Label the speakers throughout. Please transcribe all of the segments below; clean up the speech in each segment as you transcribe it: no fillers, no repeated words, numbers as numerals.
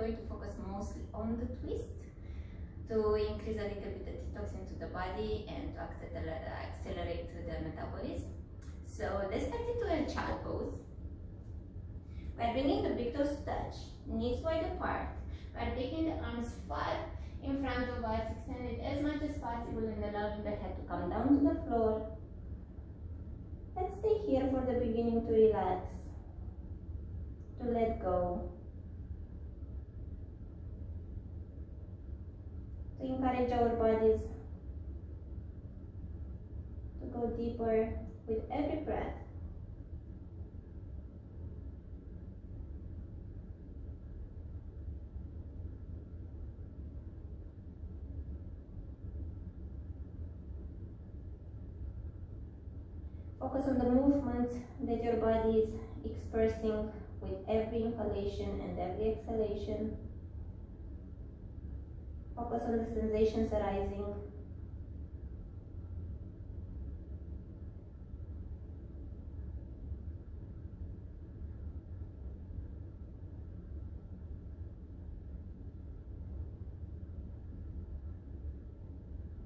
Speaker 1: going to focus mostly on the twist to increase a little bit the detox into the body and to accelerate the metabolism. So let's start into a child pose. We're bringing the big toes to touch, knees wide apart. We're taking the arms far in front of us, extended as much as possible and allowing the head to come down to the floor. Let's stay here for the beginning to relax, to let go, to encourage our bodies to go deeper with every breath. Focus on the movements that your body is expressing with every inhalation and every exhalation. Focus on the sensations arising.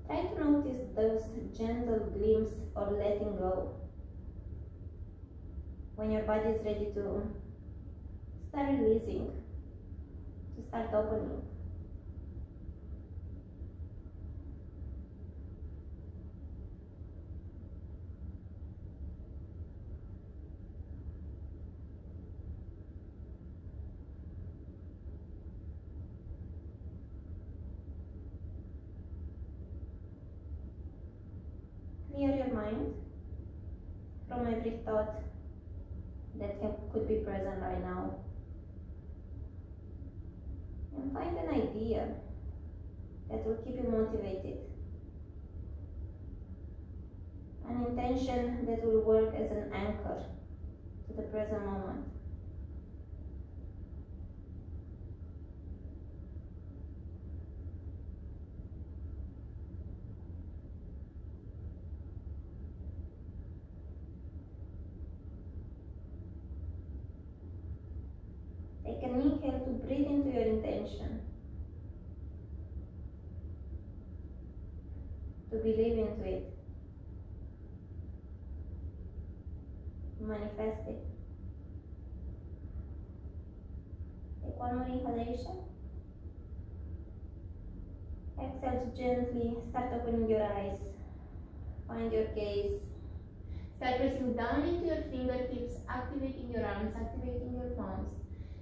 Speaker 1: Try to notice those gentle glimpses or letting go when your body is ready to start releasing, to start opening. Clear your mind from every thought that could be present right now. And find an idea that will keep you motivated. An intention that will work as an anchor to the present moment. Take an inhale to breathe into your intention, to believe into it, manifest it. Take one more inhalation. Exhale to gently start opening your eyes. Find your gaze. Start pressing down into your fingertips, activating your arms, activating your palms.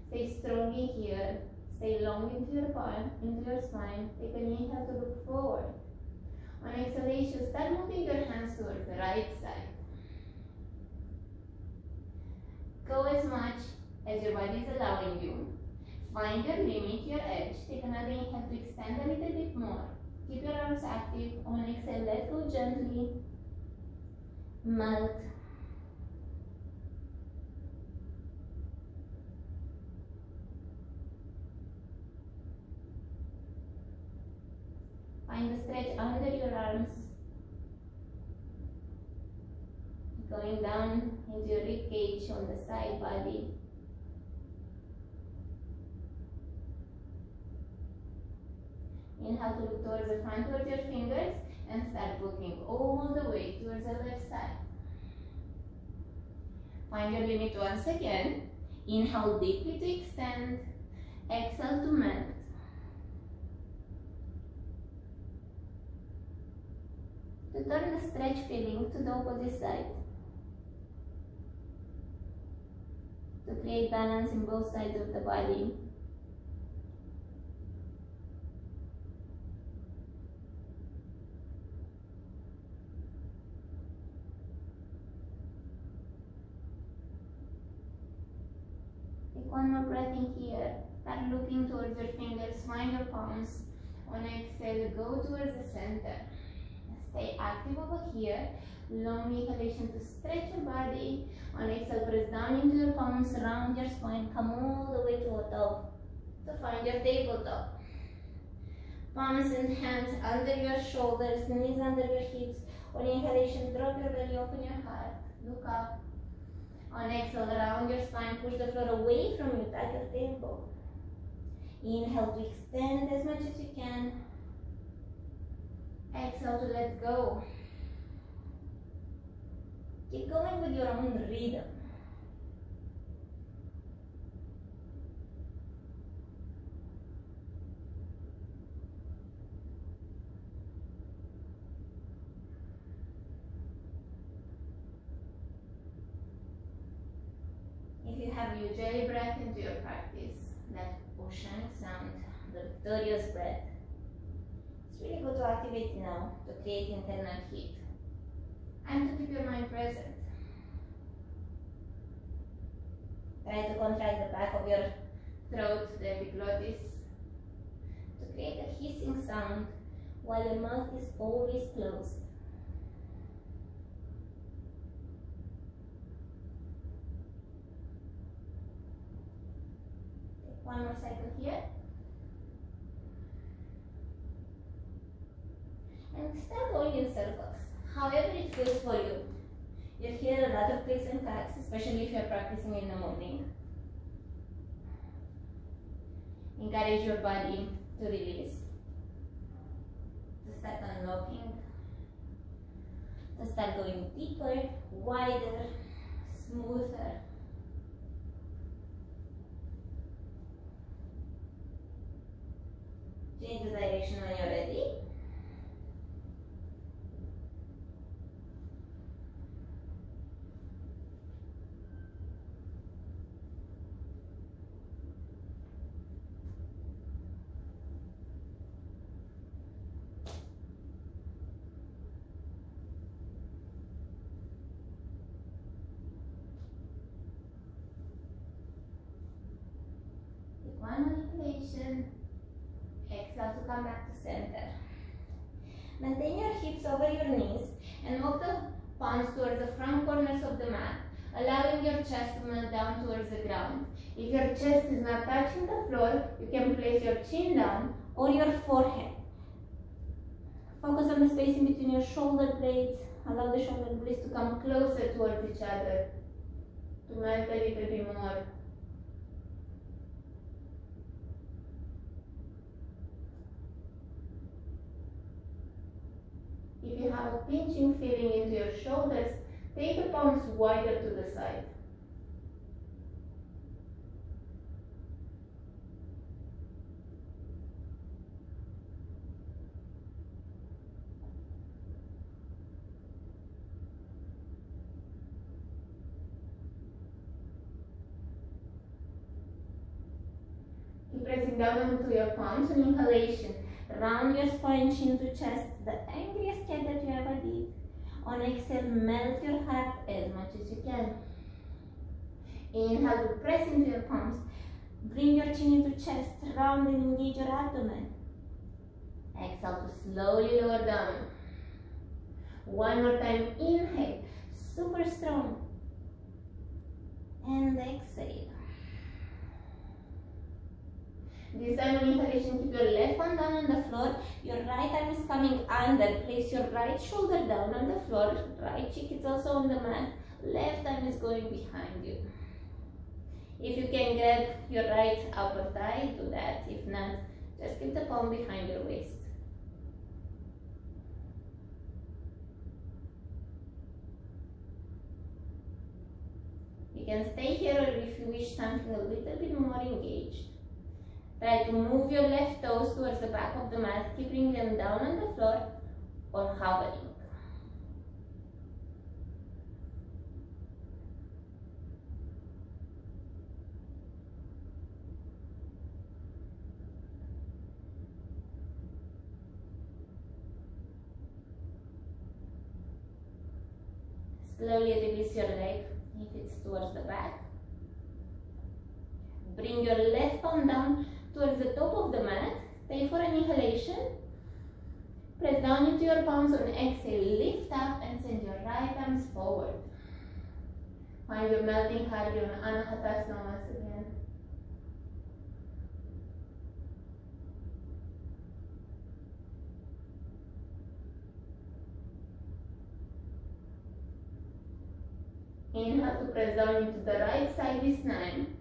Speaker 1: Stay strong in here. Stay long into your palm, into your spine. Take an inhale to look forward. On exhalation, start moving your hands towards the right side. Go as much as your body is allowing you. Find your limit, your edge. Take another inhale to extend a little bit more. Keep your arms active. On exhale, let go gently. Melt. Find the stretch under your arms, going down into your rib cage on the side body. Inhale to look towards the front, towards your fingers, and start looking all the way towards the left side. Find your limit once again. Inhale deeply to extend, exhale to melt. To turn the stretch feeling to the opposite side. To create balance in both sides of the body. Take one more breath in here. Start looking towards your fingers, find your palms. On exhale, go towards the center. Stay active over here. Long inhalation to stretch your body. On exhale, press down into your palms, round your spine, come all the way to the top to find your tabletop. Palms and hands under your shoulders, knees under your hips. On inhalation, drop your belly, open your heart, look up. On exhale, round your spine, push the floor away from you, tap your tailbone. Inhale to extend as much as you can. Exhale to let go. Keep going with your own rhythm. If you have your jelly breath into your practice, that oceanic sound, the victorious breath, it's really good to activate now to create internal heat and to keep your mind present. Try to contract the back of your throat, the epiglottis, to create a hissing sound while your mouth is always closed. One more cycle here. And start going in circles, however it feels for you. You'll hear a lot of clicks and clacks, especially if you're practicing in the morning. Encourage your body to release, to start unlocking, to start going deeper, wider, smoother. Change the direction when you're ready. Take one manipulation. Exhale to come back to center. Maintain your hips over your knees and walk the palms towards the front corners of the mat, allowing your chest to melt down towards the ground. If your chest is not touching the floor, you can place your chin down or your forehead. Focus on the space in between your shoulder blades. Allow the shoulder blades to come closer towards each other, to melt a little bit more. If you have a pinching feeling into your shoulders, take the palms wider to the side. Keep pressing down onto your palms on inhalation. Round your spine, chin to chest, the angriest cat that you ever did. On exhale, melt your heart as much as you can. Inhale to press into your palms. Bring your chin into chest, round and engage your abdomen. Exhale to slowly lower down. One more time, inhale, super strong. And exhale. This time on inhalation, keep your left one down on the floor. Your right arm is coming under. Place your right shoulder down on the floor. Right cheek is also on the mat. Left arm is going behind you. If you can grab your right upper thigh, do that. If not, just keep the palm behind your waist. You can stay here, or if you wish something a little bit more engaged, try to move your left toes towards the back of the mat, keeping them down on the floor or hovering. Slowly release your leg if it's towards the back. Bring your left palm down towards the top of the mat. Take for an inhalation. Press down into your palms. On exhale, lift up and send your right arms forward. Find your melting heart on Anahatasana once again. Inhale to press down into the right side this time.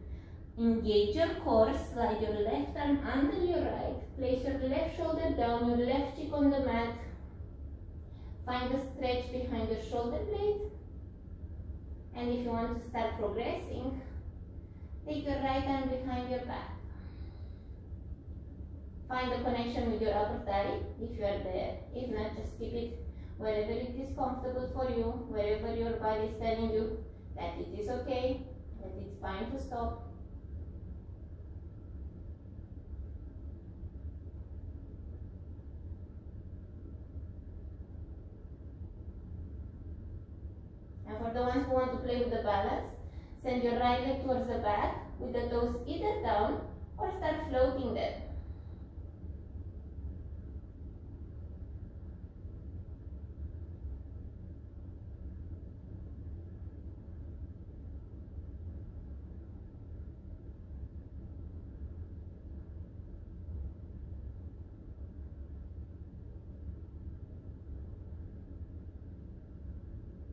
Speaker 1: Engage your core, slide your left arm under your right, place your left shoulder down, your left cheek on the mat. Find a stretch behind your shoulder blade. And if you want to start progressing, take your right arm behind your back. Find a connection with your upper thigh if you are there. If not, just keep it wherever it is comfortable for you, wherever your body is telling you that it is okay, that it's fine to stop. And for the ones who want to play with the balance, send your right leg towards the back with the toes either down or start floating them.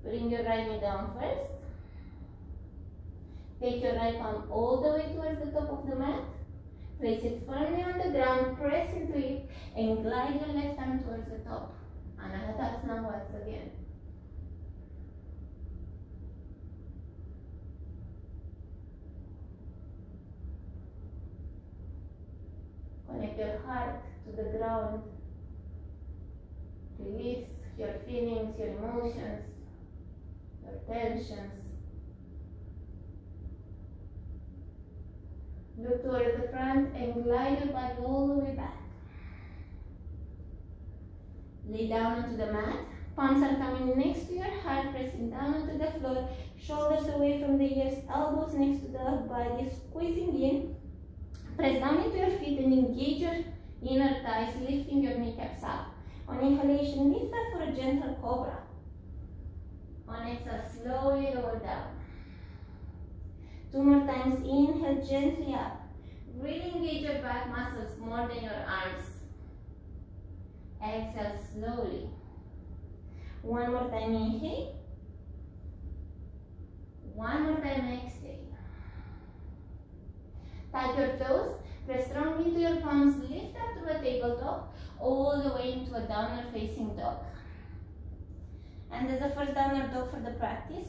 Speaker 1: Bring your right knee down first. Take your right arm all the way towards the top of the mat. Place it firmly on the ground, press into it, and glide your left arm towards the top. Anahatasana once again. Connect your heart to the ground. Release your feelings, your emotions, your tensions. Look towards the front and glide your body all the way back. Lay down onto the mat. Palms are coming next to your heart, pressing down onto the floor. Shoulders away from the ears, elbows next to the body, squeezing in. Press down into your feet and engage your inner thighs, lifting your kneecaps up. On inhalation, lift up for a gentle cobra. On exhale, slowly lower down. 2 more times, inhale gently up. Really engage your back muscles more than your arms. Exhale slowly. 1 more time, inhale. 1 more time, exhale. Tap your toes, press strongly into your palms, lift up to a tabletop, all the way into a downward facing dog. And as the first downward dog for the practice,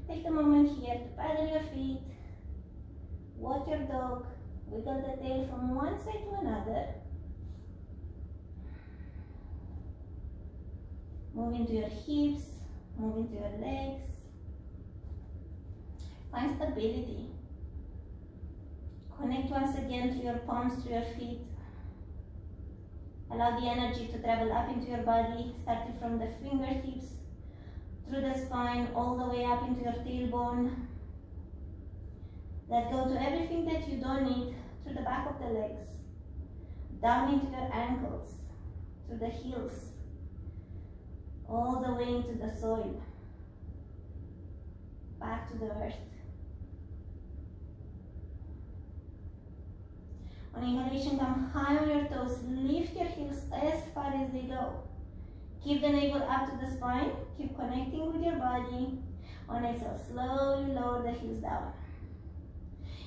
Speaker 1: take a moment here to paddle your feet, walk your dog, wiggle the tail from one side to another. Move into your hips, move into your legs. Find stability. Connect once again to your palms, to your feet. Allow the energy to travel up into your body, starting from the fingertips, through the spine, all the way up into your tailbone. Let go to everything that you don't need, through the back of the legs, down into your ankles, through the heels, all the way into the soil, back to the earth. On inhalation, come high on your toes, lift your heels as far as they go. Keep the navel up to the spine, keep connecting with your body. On exhale, slowly lower the heels down.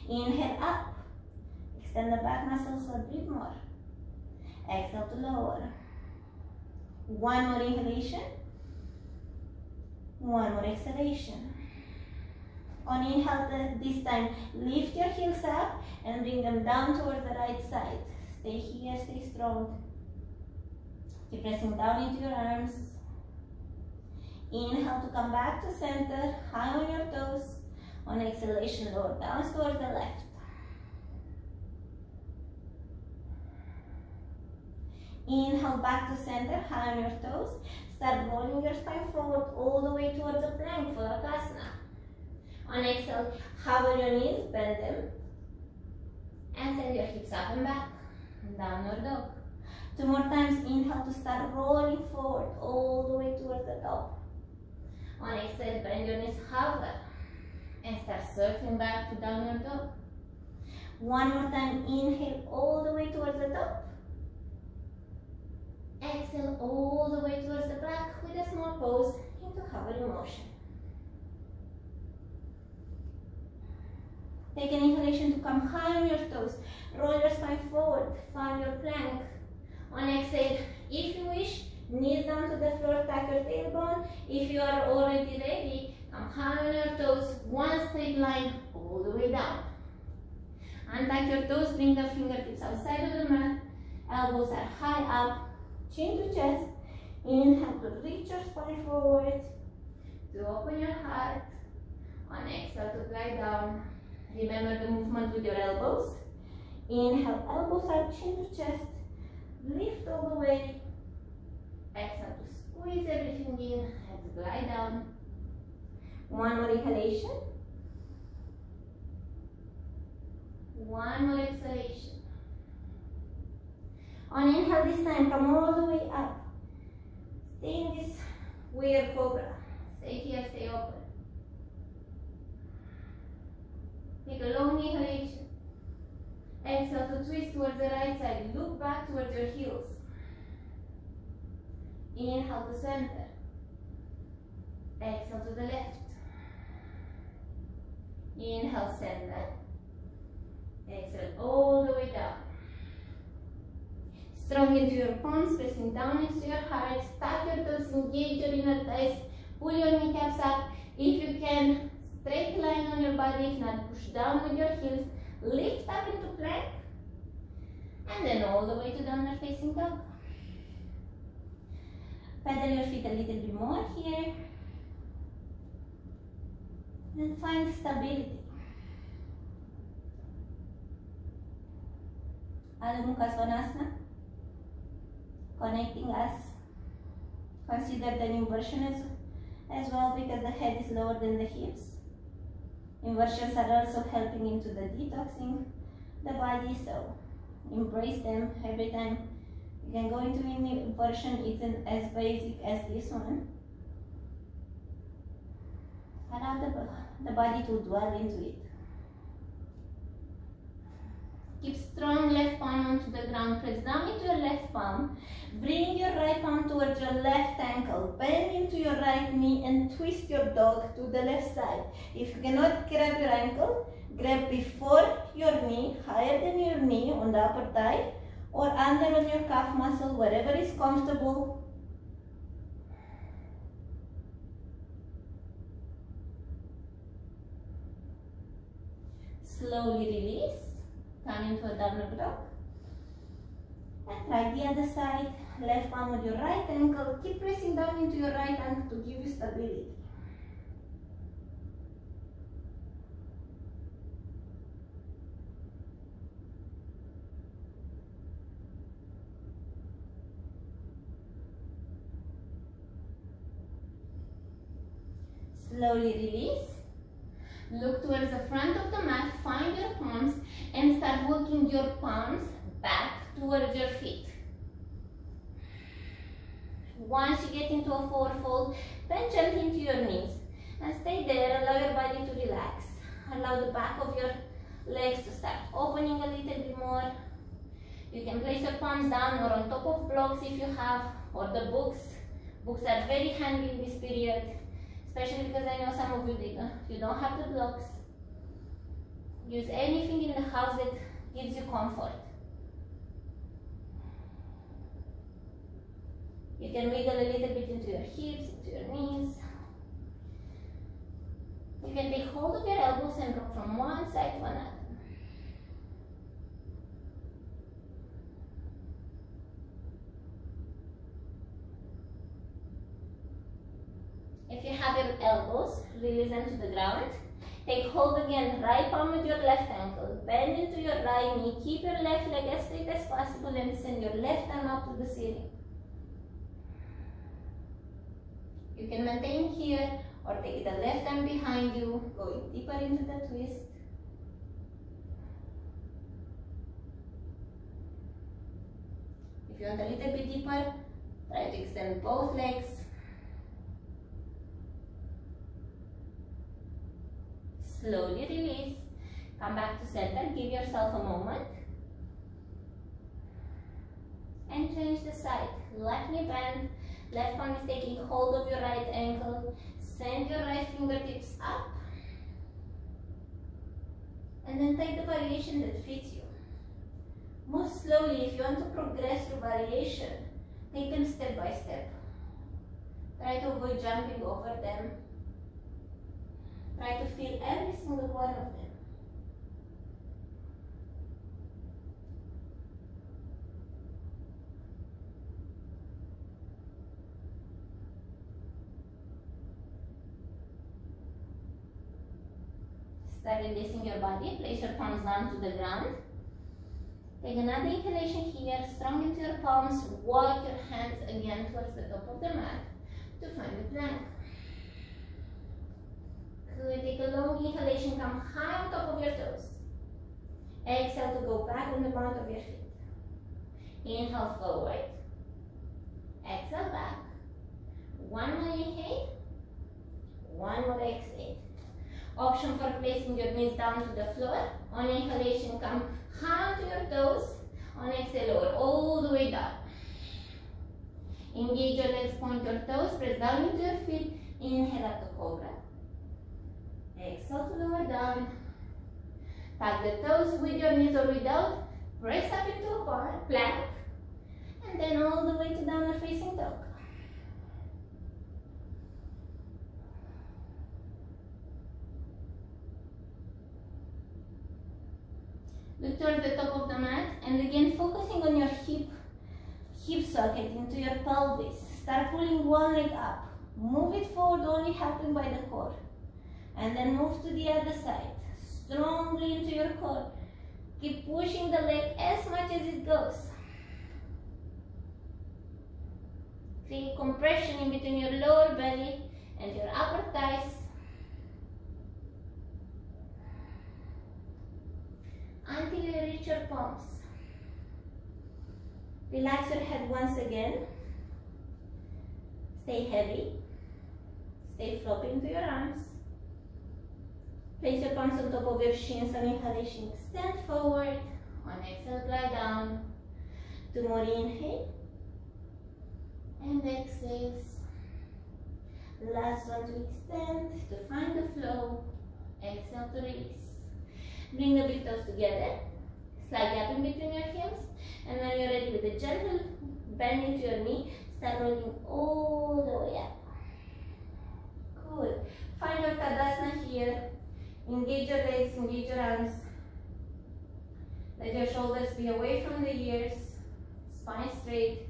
Speaker 1: Inhale up, extend the back muscles a bit more. Exhale to lower. 1 more inhalation, 1 more exhalation. On inhale this time, lift your heels up and bring them down towards the right side. Stay here, stay strong. Keep pressing down into your arms. Inhale to come back to center, high on your toes. On exhalation, lower down towards the left. Inhale back to center, high on your toes. Start rolling your spine forward all the way towards the plank for Akasana. On exhale, hover your knees, bend them, and send your hips up and back. Downward dog. 2 more times, inhale to start rolling forward all the way towards the top. On exhale, bend your knees, hover, and start circling back to downward dog. 1 more time, inhale all the way towards the top. Exhale all the way towards the back with a small pause into hovering motion. Take an inhalation to come high on your toes. Roll your spine forward. Find your plank. On exhale, if you wish, knees down to the floor, tuck your tailbone. If you are already ready, come high on your toes. One straight line all the way down. Untuck your toes, bring the fingertips outside of the mat. Elbows are high up, chin to chest. Inhale to reach your spine forward, to open your heart. On exhale to glide down. Remember the movement with your elbows. Inhale, elbows up, chin to chest. Lift all the way. Exhale to squeeze everything in and glide down. One more inhalation. One more exhalation. On inhale this time, come all the way up. Stay in this weird cobra. Stay here, stay open. Take a long inhalation. Exhale to twist towards the right side. Look back towards your heels. Inhale to center. Exhale to the left. Inhale, center. Exhale all the way down. Strong into your palms, pressing down into your heart. Tuck your toes, engage your inner thighs. Pull your kneecaps up. If you can, straight line on your body. If not, push down with your heels. Lift up into plank. And then all the way to downward facing dog. Pedal your feet a little bit more here. And find stability. Adho Mukha Svanasana. Connecting us. Consider the inversion as well, because the head is lower than the hips. Inversions are also helping into the detoxing the body, so embrace them every time you can go into an inversion. It's as basic as this one. Allow the body to dwell into it. Keep strong left palm onto the ground. Press down into your left palm. Bring your right palm towards your left ankle. Bend into your right knee and twist your dog to the left side. If you cannot grab your ankle, grab before your knee, higher than your knee on the upper thigh, or under on your calf muscle, wherever is comfortable. Slowly release. Turn into a downward dog. And try the other side. Left palm with your right ankle. Keep pressing down into your right ankle to give you stability. Slowly release. Look towards the front of the mat, find your palms and start walking your palms back towards your feet. Once you get into a forward fold, bend gently into your knees and stay there. Allow your body to relax. Allow the back of your legs to start opening a little bit more. You can place your palms down or on top of blocks if you have, or the books. Books are very handy in this period. Especially because I know some of you don't have the blocks. Use anything in the house that gives you comfort. You can wiggle a little bit into your hips, into your knees. You can take hold of your elbows and rock from one side to another. If you have your elbows, release them to the ground. Take hold again, right palm with your left ankle. Bend into your right knee. Keep your left leg as straight as possible and send your left arm up to the ceiling. You can maintain here or take the left arm behind you, going deeper into the twist. If you want a little bit deeper, try to extend both legs. Slowly release. Come back to center. Give yourself a moment. And change the side. Left knee bend. Left palm is taking hold of your right ankle. Send your right fingertips up. And then take the variation that fits you. Move slowly. If you want to progress through variation, take them step by step. Try to avoid jumping over them. Try to feel every single one of them. Start releasing your body. Place your palms down to the ground. Take another inhalation here. Strong into your palms. Walk your hands again towards the top of the mat to find the plank. Good. Take a long inhalation. Come high on top of your toes. Exhale to go back on the front of your feet. Inhale forward. Exhale back. One more inhale. One more exhale. Option for placing your knees down to the floor. On inhalation, come high onto your toes. On exhale, lower all the way down. Engage your legs, point your toes, press down into your feet. Inhale up to cobra. Exhale to lower down. Tag the toes with your knees or without. Press up into a plank. And then all the way to downward facing dog. Look towards the top of the mat and again focusing on your hip socket into your pelvis. Start pulling one leg up. Move it forward, only helping by the core. And then move to the other side. Strongly into your core. Keep pushing the leg as much as it goes. Create compression in between your lower belly and your upper thighs. Until you reach your palms. Relax your head once again. Stay heavy. Stay floppy into your arms. Place your palms on top of your shins on inhalation. Extend forward. On exhale, glide down. Two more inhale. And exhales. Last one to extend, to find the flow. Exhale to release. Bring the big toes together, slide up in between your heels, and when you're ready with a gentle bend into your knee, start rolling all the way up. Good. Find your Tadasana here. Engage your legs, engage your arms. Let your shoulders be away from the ears, spine straight.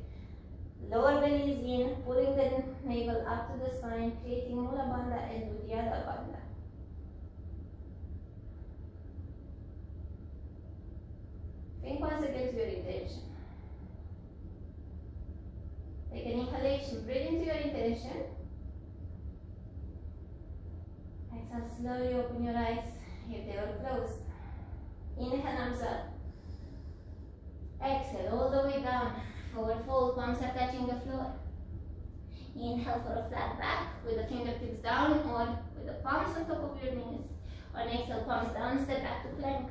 Speaker 1: Lower belly is in, pulling the navel up to the spine, creating Mula Bandha and Uddiyana Bandha. Think once again to your intention. Take an inhalation, breathe into your intention. Exhale, slowly open your eyes if they were closed. Inhale, arms up. Exhale, all the way down. Forward fold, palms are touching the floor. Inhale for a flat back with the fingertips down or with the palms on top of your knees. On exhale, palms down, step back to plank.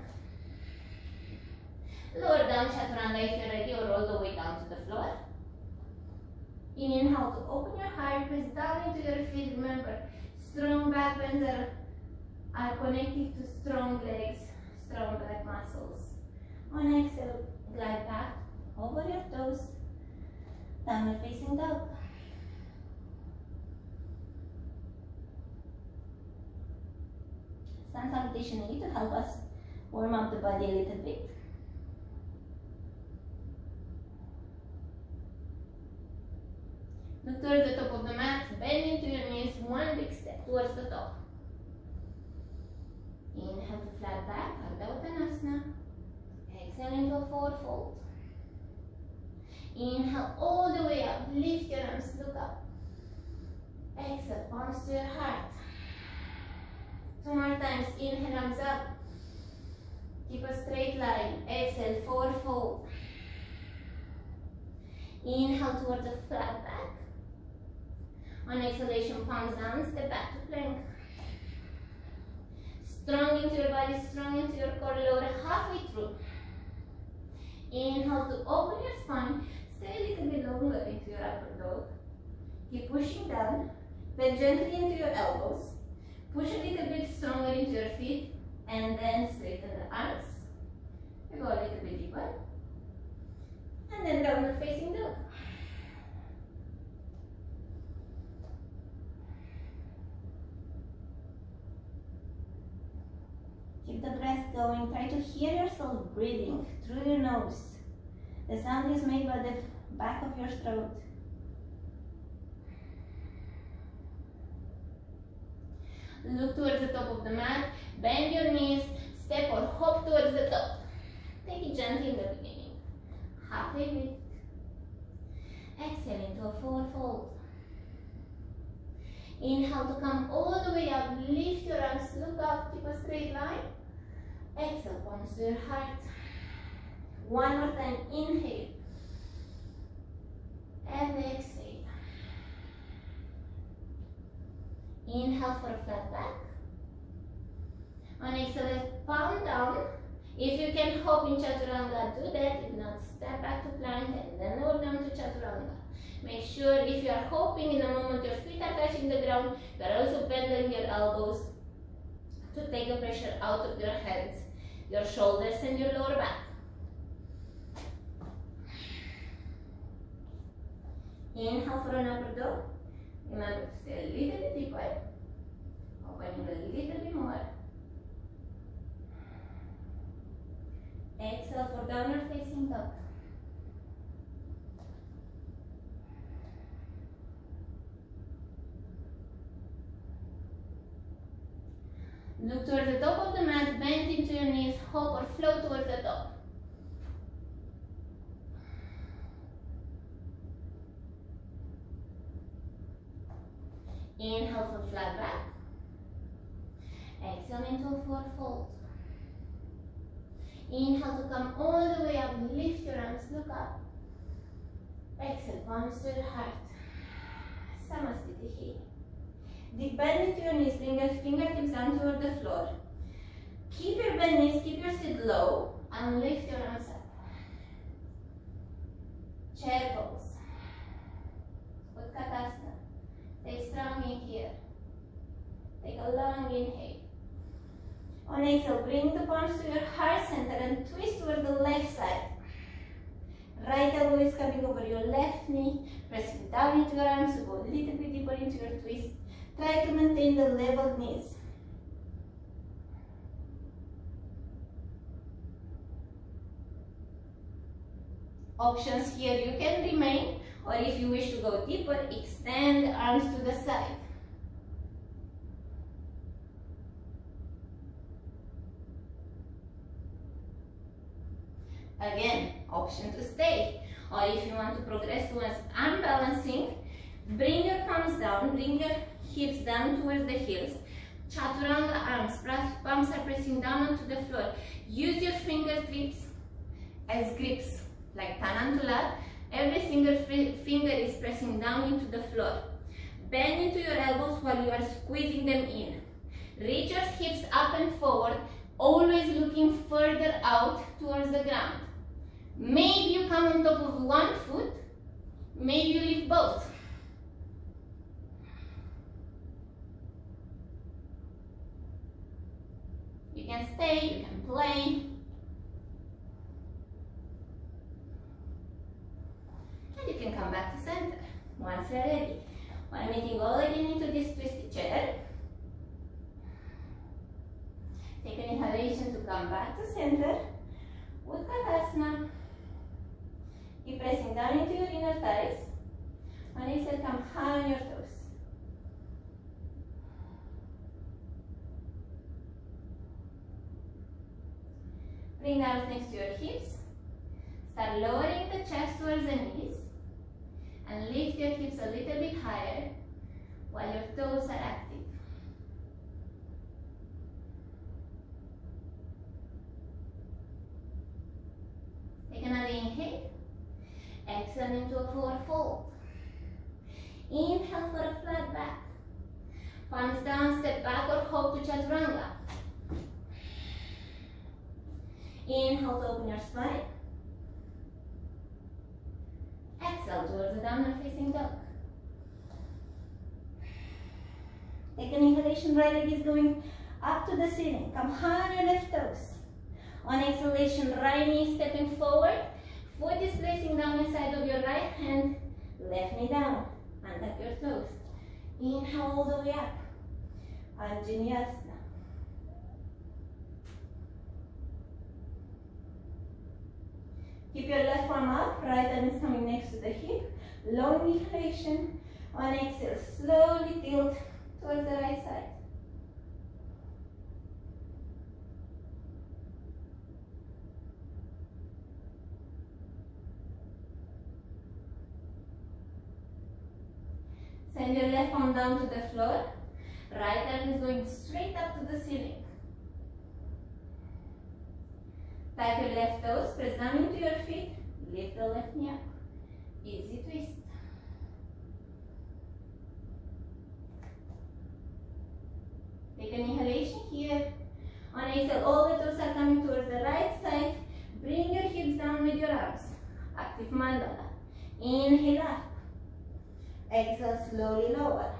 Speaker 1: Lower down chaturanga if you're ready, or roll the way down to the floor. Inhale to open your heart, press down into your feet. Remember, strong back bends are connected to strong legs, strong back muscles. On exhale, glide back over your toes, downward facing dog. Stand salutation to help us warm up the body a little bit. Look towards the top of the mat, bend into your knees, one big step towards the top. Inhale to flat back, Ardha Uttanasana. Exhale into a forward fold. Inhale all the way up, lift your arms, look up. Exhale, palms to your heart. Two more times, inhale, arms up. Keep a straight line. Exhale, forward fold. Inhale towards a flat back. On exhalation, palms down, step back to plank. Strong into your body, strong into your core, lower halfway through. Inhale to open your spine, stay a little bit longer into your upper dog. Keep pushing down, bend gently into your elbows. Push a little bit stronger into your feet. And then straighten the arms. We go a little bit deeper. And then downward facing dog. Keep the breath going. Try to hear yourself breathing through your nose. The sound is made by the back of your throat. Look towards the top of the mat. Bend your knees. Step or hop towards the top. Take it gently in the beginning. Halfway lift. Exhale into a forward fold. Inhale to come all the way up. Lift your arms. Look up. Keep a straight line. Exhale, palms to your heart. One more time. Inhale. And exhale. Inhale for a flat back. On exhale, palm down. If you can hop in chaturanga, do that. If not, step back to plank and then roll down to chaturanga. Make sure if you are hopping in the moment your feet are touching the ground, you are also bending your elbows to take the pressure out of your hands, your shoulders and your lower back. Inhale for an upward dog. Remember to stay a little bit deeper. Opening a little bit more. Exhale for downward facing dog. Look towards the top of the mat, bend into your knees, hop or float towards the top. Inhale for flat back. Exhale into a forward fold. Inhale to come all the way up, lift your arms, look up. Exhale, palms to your heart. Samasthiti. Deep bend into your knees, bring your fingertips down toward the floor. Keep your bent knees, keep your seat low, and lift your arms up. Chair pose. Utkatasana. Stay strong in here. Take a long inhale. On exhale, bring the palms to your heart center and twist towards the left side. Right elbow is coming over your left knee. Pressing down into your arms to go a little bit deeper into your twist. Try to maintain the level knees. Options here, you can remain, or if you wish to go deeper, extend the arms to the side. Again, option to stay, or if you want to progress towards unbalancing, bring your palms down, bring your hips down towards the heels. Chaturanga arms, palms are pressing down onto the floor. Use your fingertips as grips, like Tanantula. Every single finger is pressing down into the floor. Bend into your elbows while you are squeezing them in. Reach your hips up and forward, always looking further out towards the ground. Maybe you come on top of one foot, maybe you lift both. You can stay, you can play. And you can come back to center once you're ready. While meeting all again into this twisted chair. Take an inhalation to come back to center. Utkatasana. Keep pressing down into your inner thighs. On exhale, come high on your toes. Bring arms next to your hips. Start lowering the chest towards the knees. And lift your hips a little bit higher while your toes are active. Take another inhale. Exhale into a forward fold. Inhale for a flat back. Palms down, step back or hop to chaturanga. Inhale to open your spine. Exhale towards the downward facing dog. Take an inhalation, right leg is going up to the ceiling. Come high on your left toes. On exhalation, right knee stepping forward. Foot is placing down inside of your right hand. Left knee down. Untuck your toes. Inhale all the way up. Anjaneyasana. Keep your left arm up. Right arm is coming next to the hip. Long inhalation. On exhale, slowly tilt towards the right side. Send your left arm down to the floor. Right arm is going straight up to the ceiling. Tap your left toes, press down into your feet, lift the left knee up. Easy twist. Take an inhalation here. On exhale, all the toes are coming towards the right side. Bring your hips down with your arms. Active mandala. Inhale up. Exhale, slowly lower.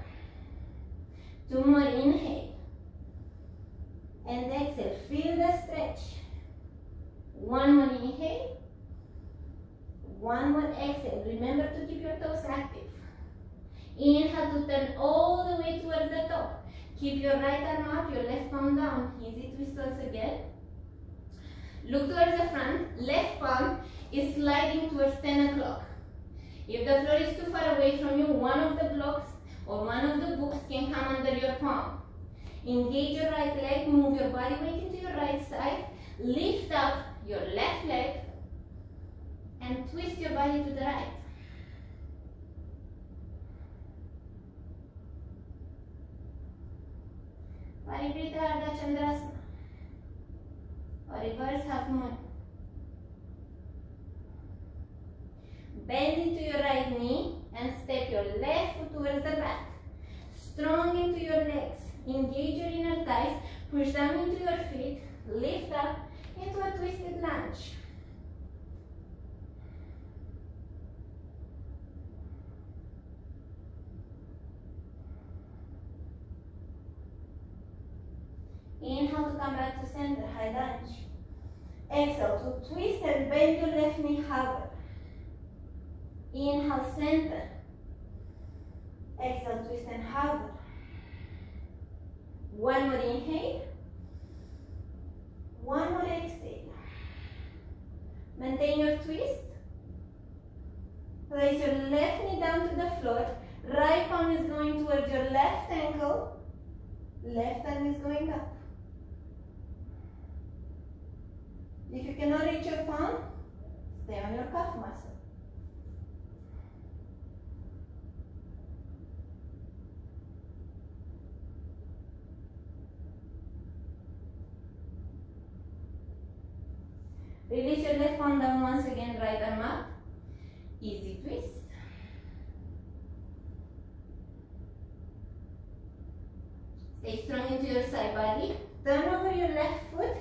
Speaker 1: 2 more, inhale. And exhale, feel the stretch. 1 more inhale. 1 more exhale. Remember to keep your toes active. Inhale to turn all the way towards the top. Keep your right arm up, your left palm down. Easy twist once again. Look towards the front. Left palm is sliding towards 10 o'clock. If the floor is too far away from you, one of the blocks or one of the books can come under your palm. Engage your right leg, move your body weight into your right side, lift up your left leg and twist your body to the right. Parivrita Ardha Chandrasana or reverse half moon. Bend into your right knee and step your left foot towards the back. Strong into your legs. Engage your inner thighs. Push down into your feet. Lift up into a twisted lunge. Inhale to come back to center, high lunge. Exhale to twist and bend your left knee, hover. Inhale, center. Exhale, twist and hover. 1 more inhale. 1 more exhale. Maintain your twist. Place your left knee down to the floor. Right palm is going towards your left ankle. Left arm is going up. If you cannot reach your palm, stay on your calf muscle. Release your left palm down once again, right arm up. Easy twist. Stay strong into your side body. Turn over your left foot.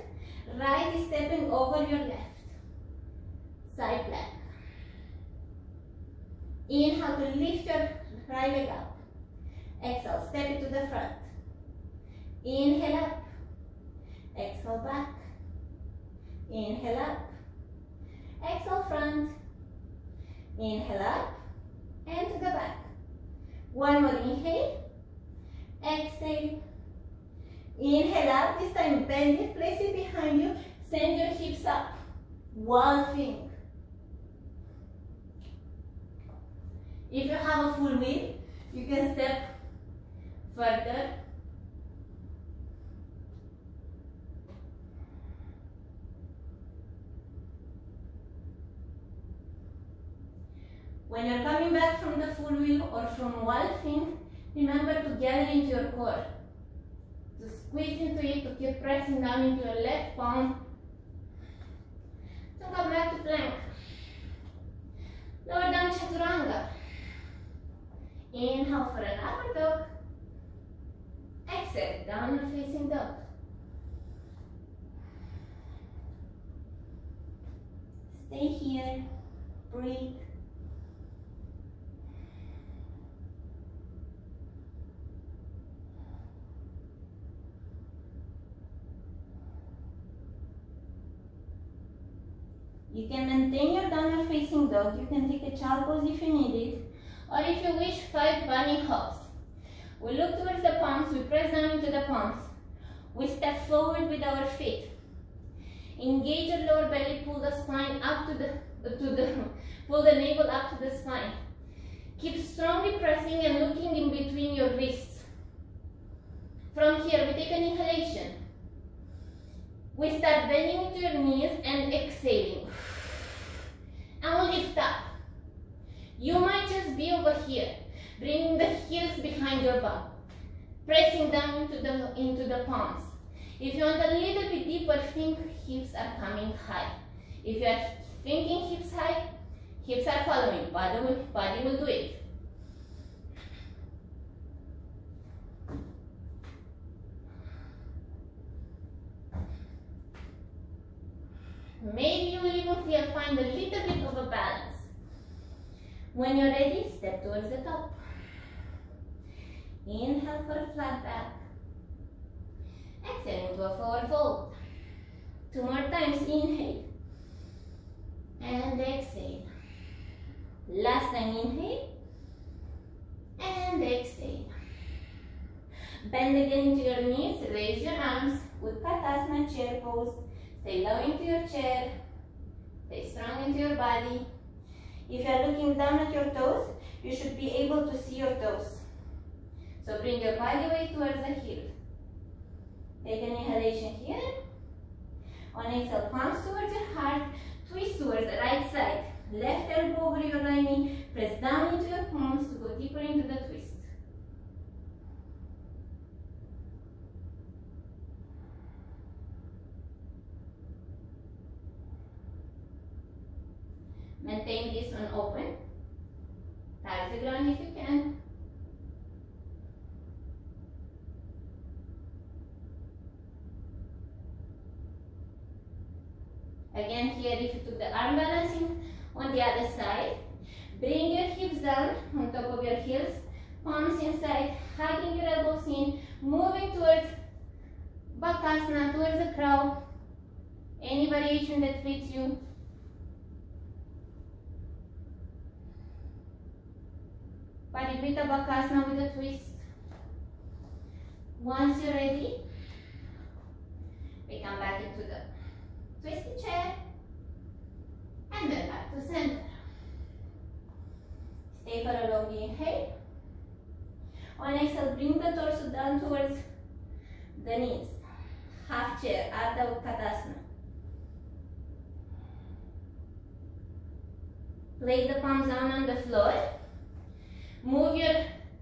Speaker 1: Right is stepping over your left. Side plank. Inhale to lift your right leg up. Exhale, step it to the front. Inhale up. Exhale back. Inhale up. Exhale front. Inhale up. And to the back. 1 more inhale. Exhale. Inhale up. This time bend it. Place it behind you. Send your hips up. One thing. If you have a full wheel, you can step further. When you're coming back from the full wheel or from waltzing, remember to gather into your core. To squeeze into it, to keep pressing down into your left palm. To come back to plank. Lower down chaturanga. Inhale for an upper dog. Exhale, downward facing dog. Stay here, breathe. You can maintain your downward facing dog. You can take a child pose if you need it. Or if you wish, 5 bunny hops. We look towards the palms, we press down into the palms. We step forward with our feet. Engage your lower belly, pull the spine up pull the navel up to the spine. Keep strongly pressing and looking in between your wrists. From here, we take an inhalation. We start bending into your knees and exhaling. And we lift up. You might just be over here, bringing the heels behind your back, pressing down into the palms. If you want a little bit deeper, think hips are coming high. If you are thinking hips high, hips are following, body will do it. Maybe you will even find a little bit of a balance. When you're ready, step towards the top. Inhale for a flat back. Exhale into a forward fold. 2 more times, inhale. And exhale. Last time, inhale. And exhale. Bend again into your knees, raise your arms, Utkatasana chair pose. Stay low into your chair. Stay strong into your body. If you are looking down at your toes, you should be able to see your toes. So bring your body weight towards the heel. Take an inhalation here. On exhale, palms towards your heart. Twist towards the right side. Left elbow over your right knee. Press down into your palms to go deeper into the twist. Maintain this one open. Touch the ground if you can. Again here, if you took the arm balancing on the other side, bring your hips down on top of your heels, palms inside, hugging your elbows in, moving towards Bakasana, towards the crow. Any variation that fits you. Parivrita Bakasana with a twist. Once you're ready, we come back into the twisted chair and then back to center. Stay for a long inhale. On exhale, bring the torso down towards the knees. Half chair, Ardha Utkatasana. Place the palms down on the floor. Move your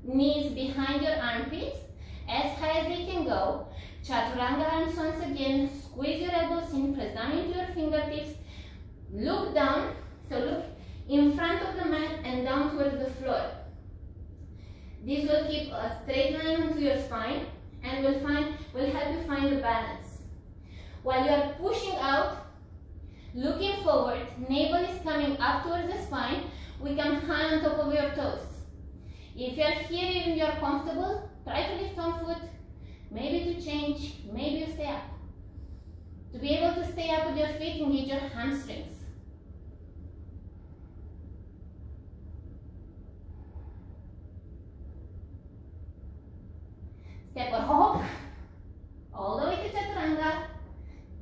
Speaker 1: knees behind your armpits as high as they can go. Chaturanga arms once again. Squeeze your elbows in, press down into your fingertips. Look down, so look in front of the mat and down towards the floor. This will keep a straight line onto your spine and will help you find the balance. While you are pushing out, looking forward, navel is coming up towards the spine. We come high on top of your toes. If you are here and you are comfortable, try to lift one foot, maybe to change, maybe you stay up. To be able to stay up with your feet, engage your hamstrings. Step or hop, all the way to Chaturanga.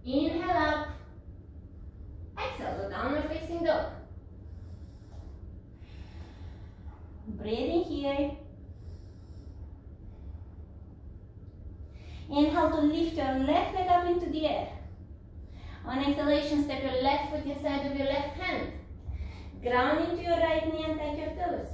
Speaker 1: Inhale up, exhale to downward facing dog. Breathe in here. Inhale to lift your left leg up into the air. On exhalation, step your left foot inside of your left hand. Ground into your right knee and touch your toes.